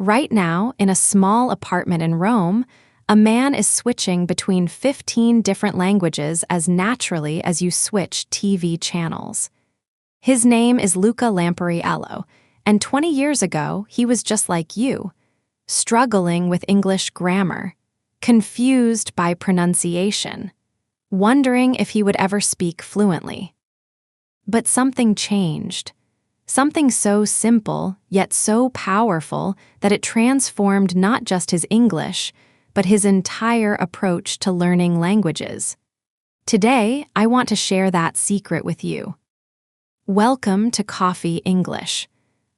Right now, in a small apartment in Rome, a man is switching between 15 different languages as naturally as you switch TV channels. His name is Luca Lampariello, and 20 years ago, he was just like you, struggling with English grammar, confused by pronunciation, wondering if he would ever speak fluently. But something changed. Something so simple, yet so powerful that it transformed not just his English, but his entire approach to learning languages. Today, I want to share that secret with you. Welcome to Coffee English.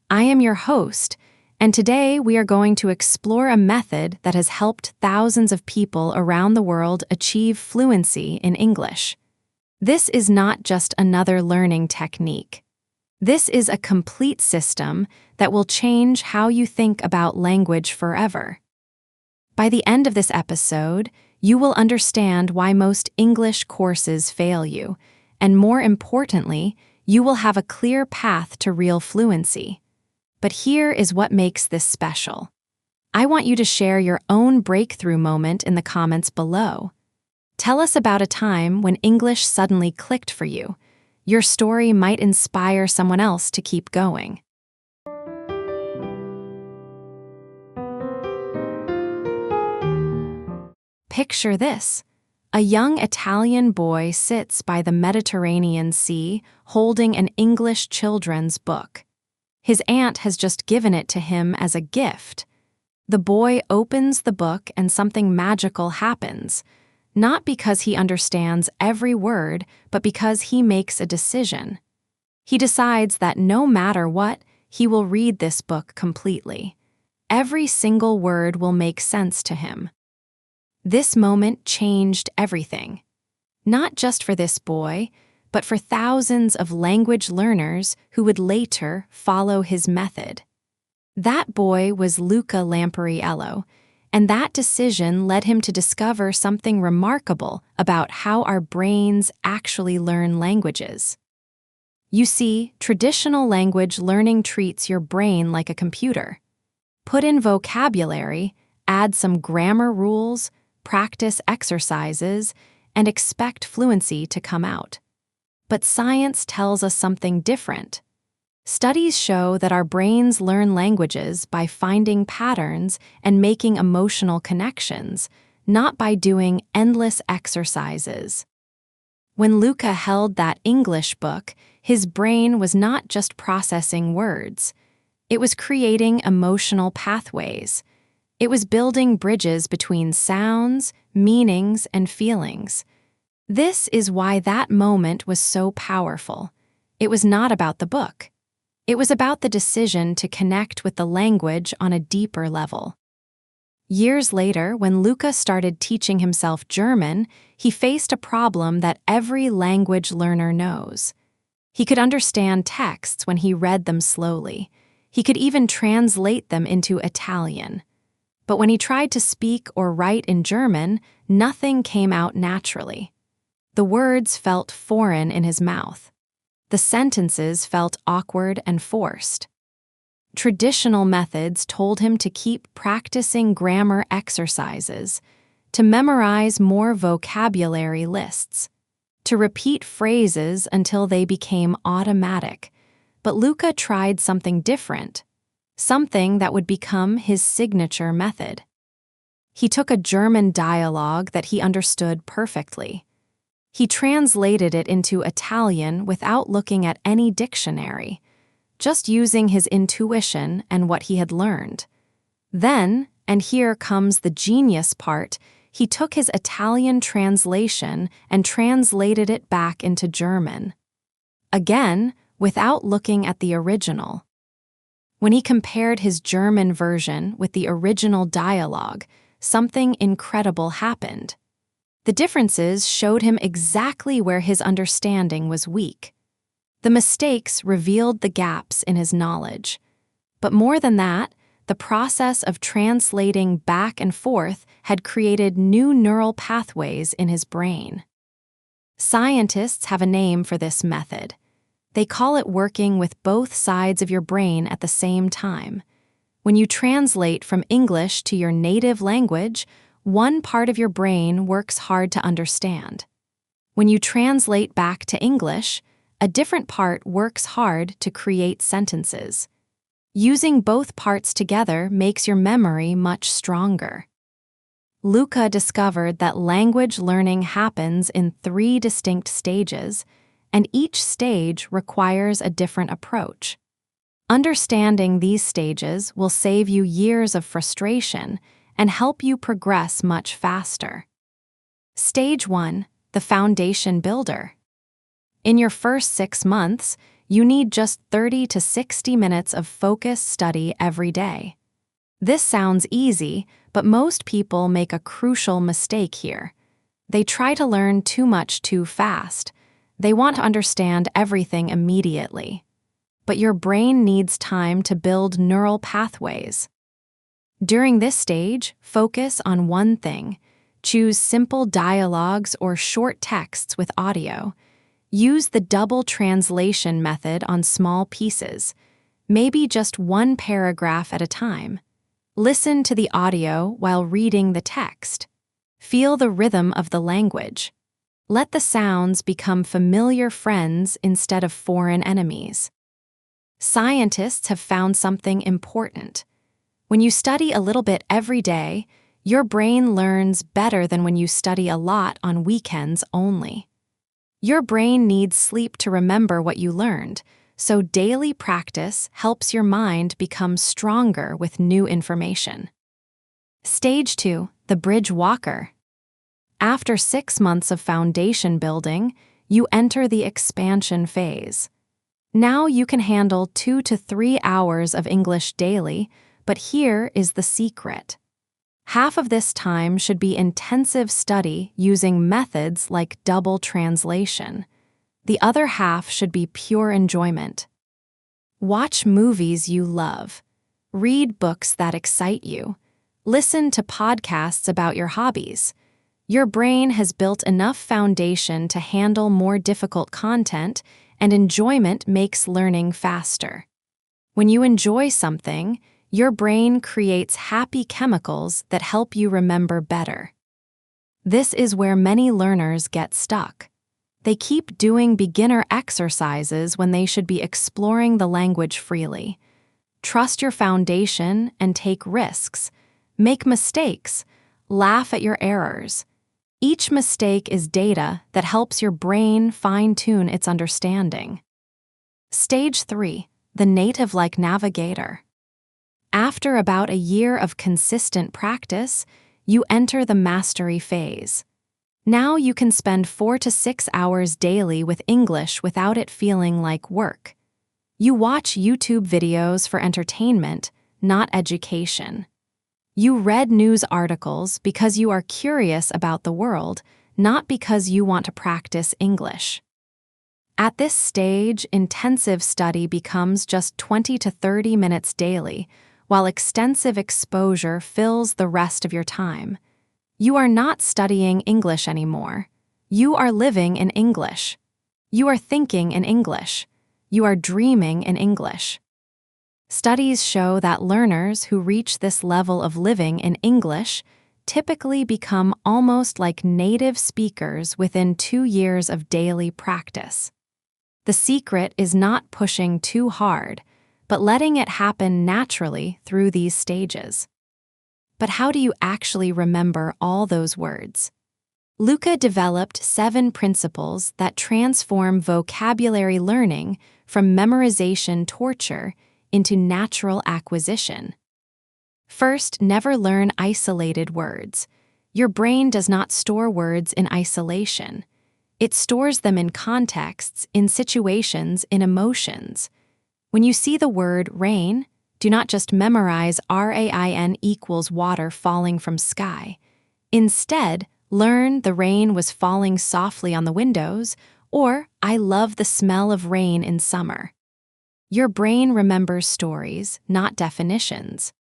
I am your host, and today we are going to explore a method that has helped thousands of people around the world achieve fluency in English. This is not just another learning technique. This is a complete system that will change how you think about language forever. By the end of this episode, you will understand why most English courses fail you, and more importantly, you will have a clear path to real fluency. But here is what makes this special. I want you to share your own breakthrough moment in the comments below. Tell us about a time when English suddenly clicked for you. Your story might inspire someone else to keep going. Picture this. A young Italian boy sits by the Mediterranean Sea holding an English children's book. His aunt has just given it to him as a gift. The boy opens the book and something magical happens. Not because he understands every word, but because he makes a decision. He decides that no matter what, he will read this book completely. Every single word will make sense to him. This moment changed everything. Not just for this boy, but for thousands of language learners who would later follow his method. That boy was Luca Lampariello, and that decision led him to discover something remarkable about how our brains actually learn languages. You see, traditional language learning treats your brain like a computer. Put in vocabulary, add some grammar rules, practice exercises, and expect fluency to come out. But science tells us something different. Studies show that our brains learn languages by finding patterns and making emotional connections, not by doing endless exercises. When Luca held that English book, his brain was not just processing words. It was creating emotional pathways. It was building bridges between sounds, meanings, and feelings. This is why that moment was so powerful. It was not about the book. It was about the decision to connect with the language on a deeper level. Years later, when Luca started teaching himself German, he faced a problem that every language learner knows. He could understand texts when he read them slowly. He could even translate them into Italian. But when he tried to speak or write in German, nothing came out naturally. The words felt foreign in his mouth. The sentences felt awkward and forced. Traditional methods told him to keep practicing grammar exercises, to memorize more vocabulary lists, to repeat phrases until they became automatic. But Luca tried something different, something that would become his signature method. He took a German dialogue that he understood perfectly. He translated it into Italian without looking at any dictionary, just using his intuition and what he had learned. Then, and here comes the genius part, he took his Italian translation and translated it back into German. Again, without looking at the original. When he compared his German version with the original dialogue, something incredible happened. The differences showed him exactly where his understanding was weak. The mistakes revealed the gaps in his knowledge. But more than that, the process of translating back and forth had created new neural pathways in his brain. Scientists have a name for this method. They call it working with both sides of your brain at the same time. When you translate from English to your native language, one part of your brain works hard to understand. When you translate back to English, a different part works hard to create sentences. Using both parts together makes your memory much stronger. Luca discovered that language learning happens in 3 distinct stages, and each stage requires a different approach. Understanding these stages will save you years of frustration and help you progress much faster. Stage 1, the foundation builder. In your first 6 months, you need just 30 to 60 minutes of focused study every day. This sounds easy, but most people make a crucial mistake here. They try to learn too much too fast. They want to understand everything immediately. But your brain needs time to build neural pathways. During this stage, focus on one thing. Choose simple dialogues or short texts with audio. Use the double translation method on small pieces, maybe just one paragraph at a time. Listen to the audio while reading the text. Feel the rhythm of the language. Let the sounds become familiar friends instead of foreign enemies. Scientists have found something important. When you study a little bit every day, your brain learns better than when you study a lot on weekends only. Your brain needs sleep to remember what you learned, so daily practice helps your mind become stronger with new information. Stage 2, the bridge walker. After 6 months of foundation building, you enter the expansion phase. Now you can handle 2 to 3 hours of English daily, but here is the secret. Half of this time should be intensive study using methods like double translation. The other half should be pure enjoyment. Watch movies you love. Read books that excite you. Listen to podcasts about your hobbies. Your brain has built enough foundation to handle more difficult content, and enjoyment makes learning faster. When you enjoy something, your brain creates happy chemicals that help you remember better. This is where many learners get stuck. They keep doing beginner exercises when they should be exploring the language freely. Trust your foundation and take risks. Make mistakes. Laugh at your errors. Each mistake is data that helps your brain fine-tune its understanding. Stage 3, the native-like navigator. After about a year of consistent practice, you enter the mastery phase. Now you can spend 4 to 6 hours daily with English without it feeling like work. You watch YouTube videos for entertainment, not education. You read news articles because you are curious about the world, not because you want to practice English. At this stage, intensive study becomes just 20 to 30 minutes daily, while extensive exposure fills the rest of your time. You are not studying English anymore. You are living in English. You are thinking in English. You are dreaming in English. Studies show that learners who reach this level of living in English typically become almost like native speakers within 2 years of daily practice. The secret is not pushing too hard, but letting it happen naturally through these stages. But how do you actually remember all those words? Luca developed 7 principles that transform vocabulary learning from memorization torture into natural acquisition. First, never learn isolated words. Your brain does not store words in isolation. It stores them in contexts, in situations, in emotions. When you see the word rain, do not just memorize RAIN equals water falling from sky. Instead, learn the rain was falling softly on the windows, or I love the smell of rain in summer. Your brain remembers stories, not definitions.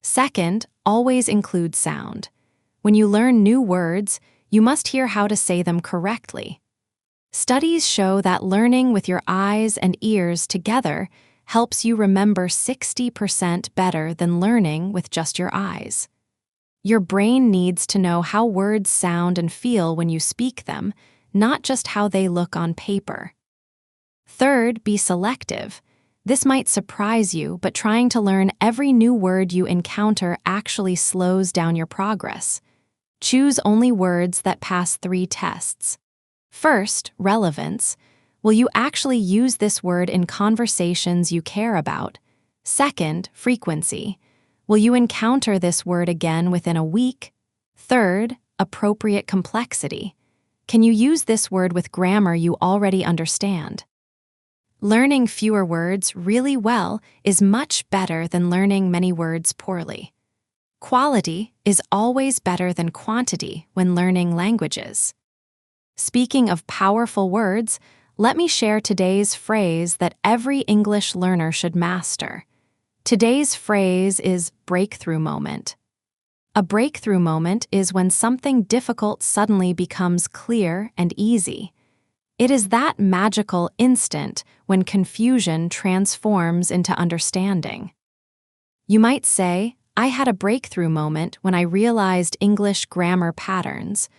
Second, always include sound. When you learn new words, you must hear how to say them correctly. Studies show that learning with your eyes and ears together helps you remember 60% better than learning with just your eyes. Your brain needs to know how words sound and feel when you speak them, not just how they look on paper. Third, be selective. This might surprise you, but trying to learn every new word you encounter actually slows down your progress. Choose only words that pass 3 tests. First, relevance. Will you actually use this word in conversations you care about? Second, frequency. Will you encounter this word again within a week? Third, appropriate complexity. Can you use this word with grammar you already understand? Learning fewer words really well is much better than learning many words poorly. Quality is always better than quantity when learning languages. Speaking of powerful words, let me share today's phrase that every English learner should master. Today's phrase is breakthrough moment. A breakthrough moment is when something difficult suddenly becomes clear and easy. It is that magical instant when confusion transforms into understanding. You might say, I had a breakthrough moment when I realized English grammar patterns,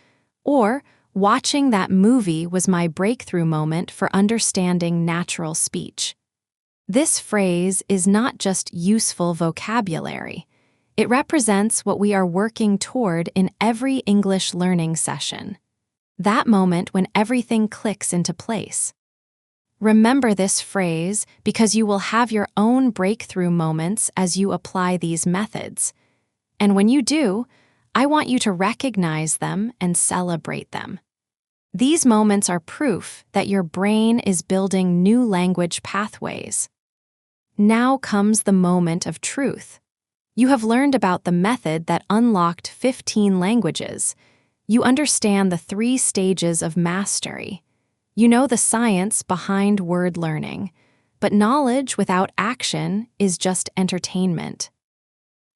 or watching that movie was my breakthrough moment for understanding natural speech. This phrase is not just useful vocabulary. It represents what we are working toward in every English learning session. That moment when everything clicks into place. Remember this phrase because you will have your own breakthrough moments as you apply these methods. And when you do, I want you to recognize them and celebrate them. These moments are proof that your brain is building new language pathways. Now comes the moment of truth. You have learned about the method that unlocked 15 languages. You understand the 3 stages of mastery. You know the science behind word learning, but knowledge without action is just entertainment.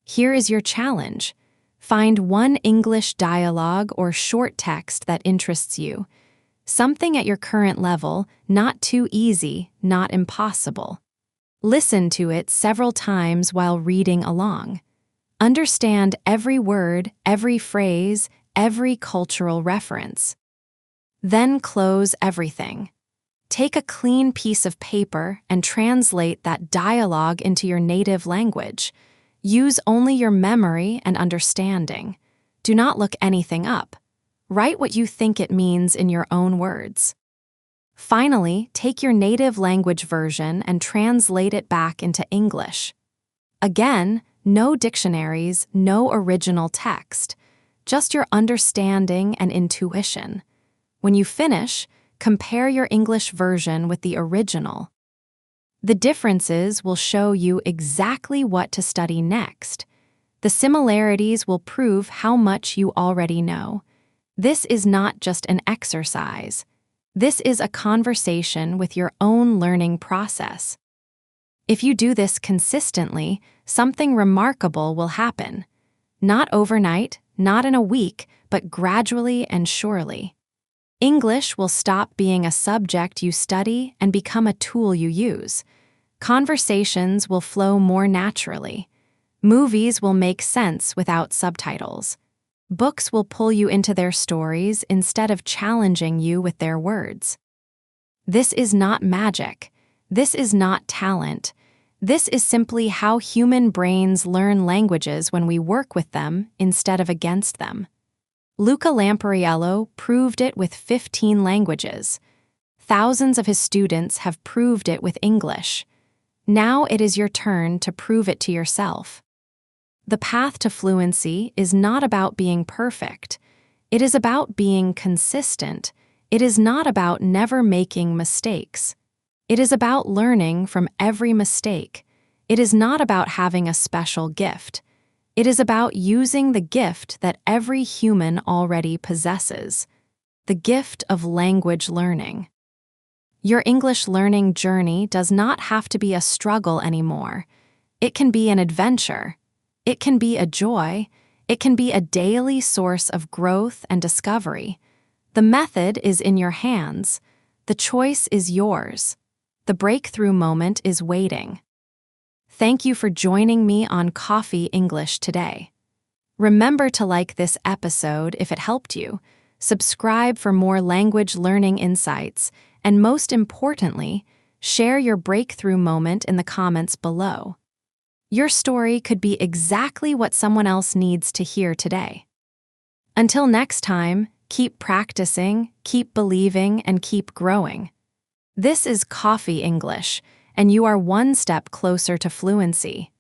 Here is your challenge. Find one English dialogue or short text that interests you. Something at your current level, not too easy, not impossible. Listen to it several times while reading along. Understand every word, every phrase, every cultural reference. Then close everything. Take a clean piece of paper and translate that dialogue into your native language. Use only your memory and understanding. Do not look anything up. Write what you think it means in your own words. Finally, take your native language version and translate it back into English. Again, no dictionaries, no original text. Just your understanding and intuition. When you finish, compare your English version with the original. The differences will show you exactly what to study next. The similarities will prove how much you already know. This is not just an exercise. This is a conversation with your own learning process. If you do this consistently, something remarkable will happen. Not overnight, not in a week, but gradually and surely. English will stop being a subject you study and become a tool you use. Conversations will flow more naturally. Movies will make sense without subtitles. Books will pull you into their stories instead of challenging you with their words. This is not magic. This is not talent. This is simply how human brains learn languages when we work with them instead of against them. Luca Lampariello proved it with 15 languages. Thousands of his students have proved it with English. Now it is your turn to prove it to yourself. The path to fluency is not about being perfect. It is about being consistent. It is not about never making mistakes. It is about learning from every mistake. It is not about having a special gift. It is about using the gift that every human already possesses, the gift of language learning. Your English learning journey does not have to be a struggle anymore. It can be an adventure. It can be a joy. It can be a daily source of growth and discovery. The method is in your hands. The choice is yours. The breakthrough moment is waiting. Thank you for joining me on Coffee English today. Remember to like this episode if it helped you, subscribe for more language learning insights, and most importantly, share your breakthrough moment in the comments below. Your story could be exactly what someone else needs to hear today. Until next time, keep practicing, keep believing, and keep growing. This is Coffee English, and you are one step closer to fluency.